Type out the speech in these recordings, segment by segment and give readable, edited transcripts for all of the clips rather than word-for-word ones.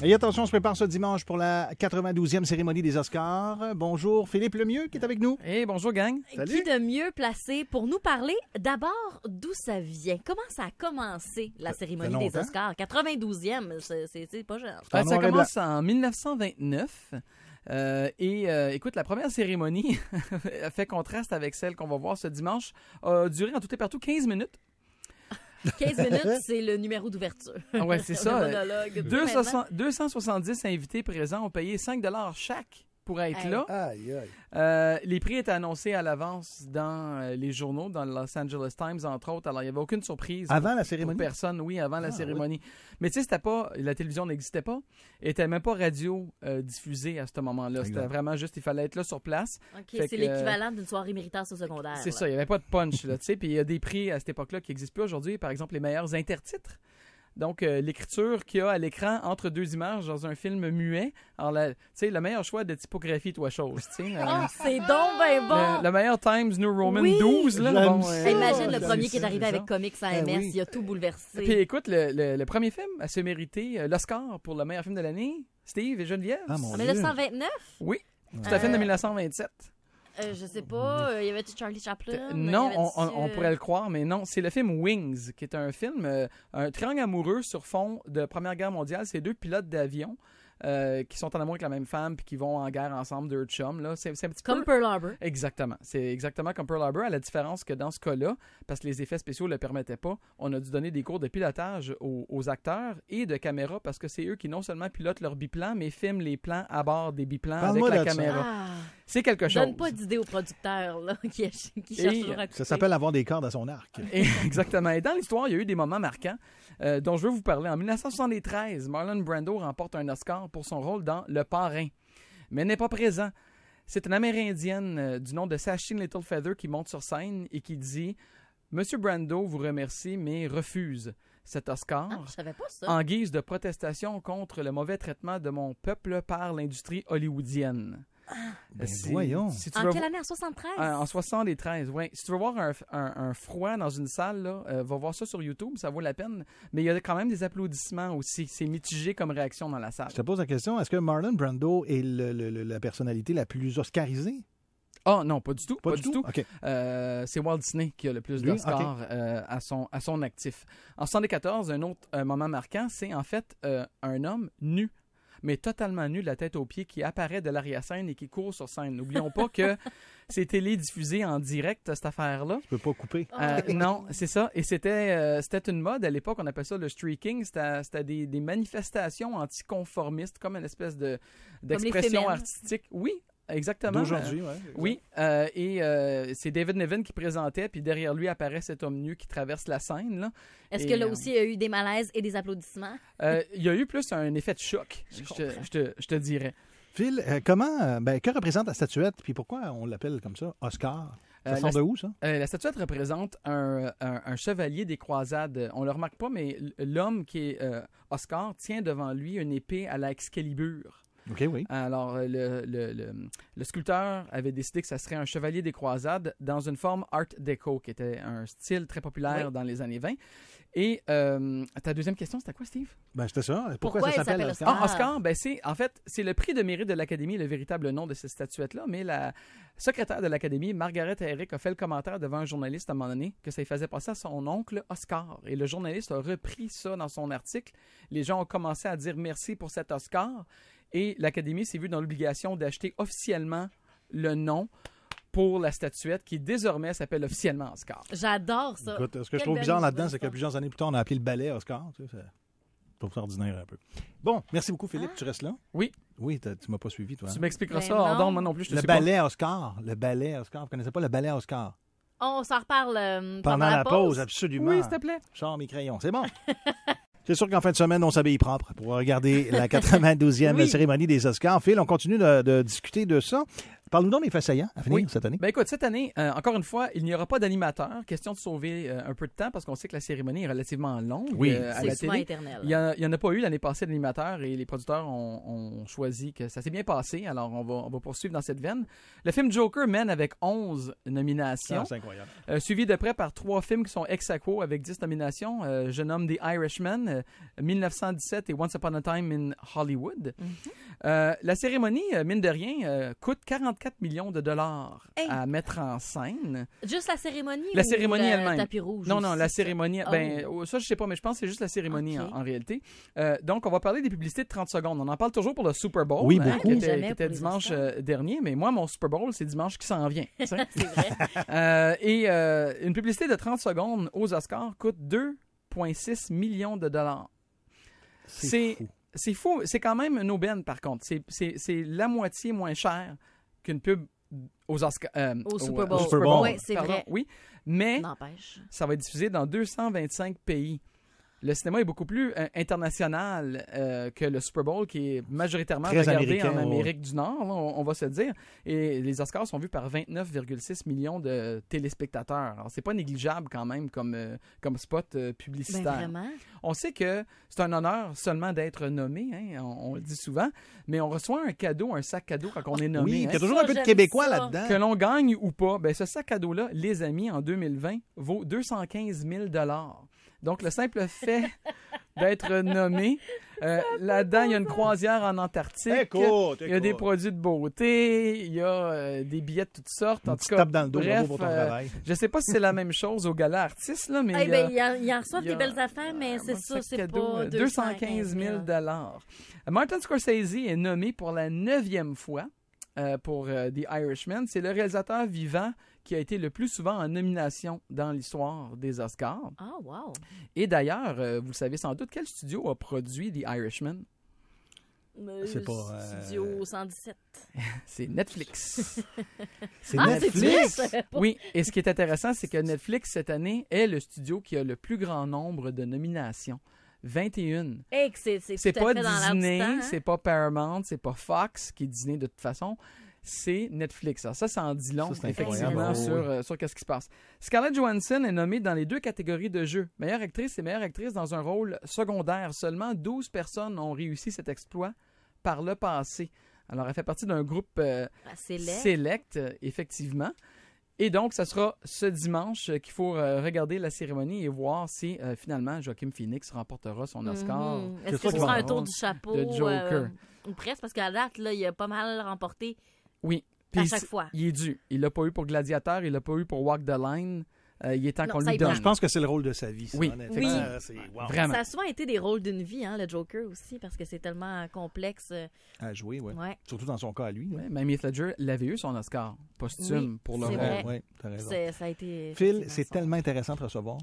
Et attention, on se prépare ce dimanche pour la 92e cérémonie des Oscars. Bonjour, Philippe Lemieux qui est avec nous. Hey, bonjour gang. Salut. Qui de mieux placé pour nous parler d'abord d'où ça vient? Comment ça a commencé, la cérémonie des Oscars? 92e, c'est pas jeune. Ça commence en 1929. Écoute, la première cérémonie fait contraste avec celle qu'on va voir ce dimanche. A duré en tout et partout 15 minutes. 15 minutes, c'est le numéro d'ouverture. Ouais, c'est ça. Monologue. 270 invités présents ont payé 5 $ chaque pour être là. Aïe, aïe. Les prix étaient annoncés à l'avance dans les journaux, dans le Los Angeles Times, entre autres. Alors, il n'y avait aucune surprise. Avant la cérémonie? Pour personne, oui, avant la cérémonie. Oui. Mais tu sais, c'était pas... La télévision n'existait pas. Elle n'était même pas radio-diffusée à ce moment-là. C'était vraiment juste... Il fallait être là sur place. OK, c'est l'équivalent d'une soirée Méritas au secondaire. C'est ça. Il n'y avait pas de punch, là, tu sais. Puis il y a des prix à cette époque-là qui n'existent plus aujourd'hui. Par exemple, les meilleurs intertitres. Donc, l'écriture qu'il y a à l'écran entre deux images dans un film muet. Alors, tu sais, le meilleur choix de typographie, toi, chose. C'est donc ben bon! Le meilleur Times New Roman 12. Là, imagine le premier qui est arrivé avec Comics sans MS. Il a tout bouleversé. Puis écoute, le premier film a se mérité l'Oscar pour le meilleur film de l'année. Steve et Geneviève. En 1929? Oui. C'est un film de 1927. Je sais pas, il y avait Charlie Chaplin. Non, on pourrait le croire, mais non. C'est le film Wings, qui est un film, un triangle amoureux sur fond de Première Guerre mondiale. C'est deux pilotes d'avion qui sont en amour avec la même femme puis qui vont en guerre ensemble, deux chums. Là. C'est un petit comme Pearl Harbor. Exactement. C'est exactement comme Pearl Harbor, à la différence que dans ce cas-là, parce que les effets spéciaux ne le permettaient pas, on a dû donner des cours de pilotage aux acteurs et de caméra parce que c'est eux qui non seulement pilotent leur biplan, mais filment les plans à bord des biplans avec la caméra. C'est quelque chose. Donne pas d'idée aux producteurs là, qui cherchent toujours à couper. Ça s'appelle avoir des cordes à son arc. Exactement. Et dans l'histoire, il y a eu des moments marquants dont je veux vous parler. En 1973, Marlon Brando remporte un Oscar pour son rôle dans Le Parrain, mais n'est pas présent. C'est une Amérindienne du nom de Sachin Littlefeather qui monte sur scène et qui dit « Monsieur Brando vous remercie, mais refuse cet Oscar je savais pas ça. En guise de protestation contre le mauvais traitement de mon peuple par l'industrie hollywoodienne. » Voyons. En quelle année? En 73? En 73, oui. Si tu veux voir un froid dans une salle, là, va voir ça sur YouTube, ça vaut la peine. Mais il y a quand même des applaudissements aussi. C'est mitigé comme réaction dans la salle. Je te pose la question, est-ce que Marlon Brando est la personnalité la plus oscarisée? Ah non, pas du tout. Pas du tout. Okay. C'est Walt Disney qui a le plus d'Oscars à son actif. En 1974, un autre moment marquant, c'est en fait un homme nu, mais totalement nu de la tête aux pieds, qui apparaît de l'arrière-scène et qui court sur scène. N'oublions pas que c'est télédiffusé en direct, cette affaire-là. Tu peux pas couper. Non, c'est ça. Et c'était une mode à l'époque, on appelle ça le streaking. C'était des manifestations anticonformistes, comme une espèce d'expression artistique. Oui. Exactement. D'aujourd'hui, oui. C'est David Niven qui présentait, puis derrière lui apparaît cet homme nu qui traverse la scène. Là. Est-ce que là aussi, il y a eu des malaises et des applaudissements? Il y a eu plus un effet de choc, je te dirais. Phil, que représente la statuette, puis pourquoi on l'appelle comme ça, Oscar? Ça sort de où, ça? La statuette représente un chevalier des croisades. On ne le remarque pas, mais l'homme qui est Oscar tient devant lui une épée à la Excalibur. OK, oui. Alors, le sculpteur avait décidé que ça serait un chevalier des croisades dans une forme art déco, qui était un style très populaire dans les années 20. Et ta deuxième question, c'était quoi, Steve? C'était ça. Pourquoi ça s'appelle Oscar? Oscar, c'est le prix de mérite de l'Académie, le véritable nom de cette statuette-là, mais la secrétaire de l'Académie, Margaret Herrick, a fait le commentaire devant un journaliste à un moment donné que ça lui faisait passer à son oncle Oscar. Et le journaliste a repris ça dans son article. Les gens ont commencé à dire merci pour cet Oscar. Et l'Académie s'est vue dans l'obligation d'acheter officiellement le nom pour la statuette qui désormais s'appelle officiellement Oscar. J'adore ça. Écoute, ce que je trouve bizarre là-dedans, c'est que plusieurs années plus tard, on a appelé le ballet Oscar. Tu sais, c'est ordinaire un peu. Bon, merci beaucoup, Philippe. Tu restes là? Oui. Oui, tu m'as pas suivi, toi. Tu m'expliqueras ça hors d'onde, moi non plus. Je te le ballet Oscar. Le ballet Oscar. Vous ne connaissez pas le ballet Oscar? On s'en reparle pendant la pause. Absolument. Oui, s'il te plaît. Je sors mes crayons. C'est bon. C'est sûr qu'en fin de semaine, on s'habille propre pour regarder la 92e cérémonie des Oscars. Phil, on continue de discuter de ça. Parle-nous donc des faits saillants à finir cette année. Ben écoute, cette année, encore une fois, il n'y aura pas d'animateur. Question de sauver un peu de temps parce qu'on sait que la cérémonie est relativement longue à la télé. Éternel. Il n'y en a pas eu l'année passée d'animateur et les producteurs ont choisi que ça s'est bien passé. Alors, on va poursuivre dans cette veine. Le film Joker mène avec 11 nominations. C'est incroyable. Suivi de près par 3 films qui sont ex-aequo avec 10 nominations. Je nomme The Irishman, 1917 et Once Upon a Time in Hollywood. La cérémonie, mine de rien, coûte 44 millions de dollars à mettre en scène. Juste la cérémonie La ou cérémonie le elle-même. tapis rouge? Non, aussi, la cérémonie. ça? Ça, je sais pas, mais je pense que c'est juste la cérémonie Ok. en réalité. Donc, on va parler des publicités de 30 secondes. On en parle toujours pour le Super Bowl, Oui, beaucoup. qui Jamais était pour les dimanche Oscars. dernier. Mais moi, mon Super Bowl, c'est dimanche qui s'en vient. tu sais. C'est vrai. Une publicité de 30 secondes aux Oscars coûte 2,6 millions de dollars. C'est fou. C'est quand même une aubaine, par contre. C'est la moitié moins cher qu'une pub aux Oscars. Au Super Bowl. Super Bowl. Oui, c'est Pardon, vrai. oui. Mais N'empêche. ça va être diffusé dans 225 pays. Le cinéma est beaucoup plus international que le Super Bowl, qui est majoritairement Très regardé américain, en Amérique du Nord, là, on va se le dire. Et les Oscars sont vus par 29,6 millions de téléspectateurs. Alors, c'est pas négligeable quand même comme spot Ben publicitaire. vraiment. On sait que c'est un honneur seulement d'être nommé, hein, on le dit souvent, mais on reçoit un cadeau, un sac cadeau quand on est nommé. Oui, hein. il y a toujours Ça, un peu de j'aime Québécois ça. là-dedans. Que l'on gagne ou pas, ben ce sac cadeau-là, les amis, en 2020, vaut 215 000 $. Donc, le simple fait d'être nommé, là-dedans, il y a une croisière en Antarctique, Écoute, il y a des produits de beauté, il y a des billets de toutes sortes. En Une tout petite cas, tape dans le dos, bref, bravo pour ton travail. je sais pas si c'est la même chose au gala artiste, là, mais Eh il y a- ben, ils en reçoivent il y a des belles affaires, mais c'est un ça, sac c'est cadeau, pas 215 000 $. Martin Scorsese est nommé pour la 9e fois pour The Irishman. C'est le réalisateur vivant qui a été le plus souvent en nomination dans l'histoire des Oscars. Ah, wow. Et d'ailleurs, vous le savez sans doute, quel studio a produit The Irishman? C'est pas, Studio 117. C'est Netflix. C'est Ah, Netflix. c'est Oui, et ce qui est intéressant, c'est que Netflix, cette année, est le studio qui a le plus grand nombre de nominations. 21. Hey, c'est C'est tout à pas fait dans l'air du Disney, temps, hein? c'est pas Paramount, c'est pas Fox qui est Disney de toute façon. C'est Netflix. Alors ça en dit long, Ça, c'est effectivement, incroyable. sur qu'est-ce qui se passe. Scarlett Johansson est nommée dans les 2 catégories de jeu. Meilleure actrice et meilleure actrice dans un rôle secondaire. Seulement 12 personnes ont réussi cet exploit par le passé. Alors, elle fait partie d'un groupe select, effectivement. Et donc, ça sera ce dimanche qu'il faut regarder la cérémonie et voir si finalement Joaquin Phoenix remportera son Oscar. Est-ce C'est que ça ce qui sera va un tour avoir du chapeau? de Joker. Ou presque, parce qu'à date, là, il a pas mal remporté Oui. à Puis chaque fois. il est dû. Il l'a pas eu pour Gladiator, il l'a pas eu pour Walk the Line. Il est temps Non, qu'on ça lui y donne. va. Je pense que c'est le rôle de sa vie. Ça, Oui. honnêtement. Oui. C'est wow. Vraiment. Ça a souvent été des rôles d'une vie, hein, le Joker aussi, parce que c'est tellement complexe. À jouer, oui. Ouais. Surtout dans son cas à lui. là. Ouais, même Heath Ledger l'avait eu son Oscar posthume Oui, pour le c'est rôle. vrai. Oui, t'as raison. Ça a été. Phil, effectivement c'est son- tellement intéressant de te recevoir.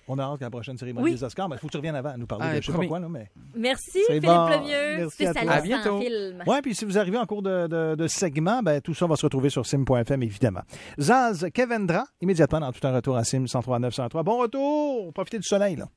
On a hâte qu'à la prochaine cérémonie Oui. des Oscars. Mais il faut que tu reviennes avant à nous parler Ah, de je sais pas promis. quoi. Là, mais... Merci, C'est Philippe bon. Lemieux, Merci à toi. spécialiste À bientôt. en film. Oui, puis si vous arrivez en cours de segment, ben, tout ça va se retrouver sur sim.fm, évidemment. Zaz Kevendra, immédiatement dans tout un retour à Sim 103.9 103. Bon retour! Profitez du soleil, là.